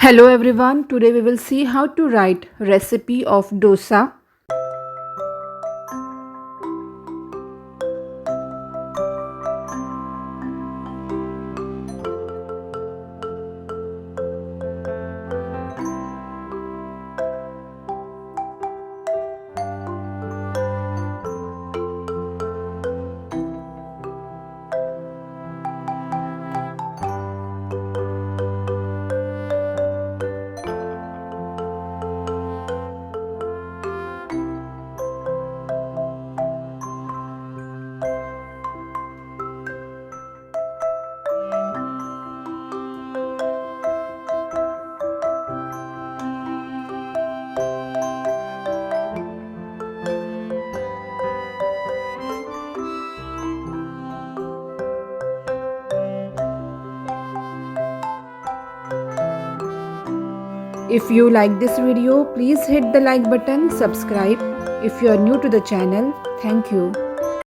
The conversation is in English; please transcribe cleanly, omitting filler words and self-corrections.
Hello everyone, today we will see how to write recipe of dosa. If you like this video, please hit the like button, subscribe. If you are new to the channel, thank you.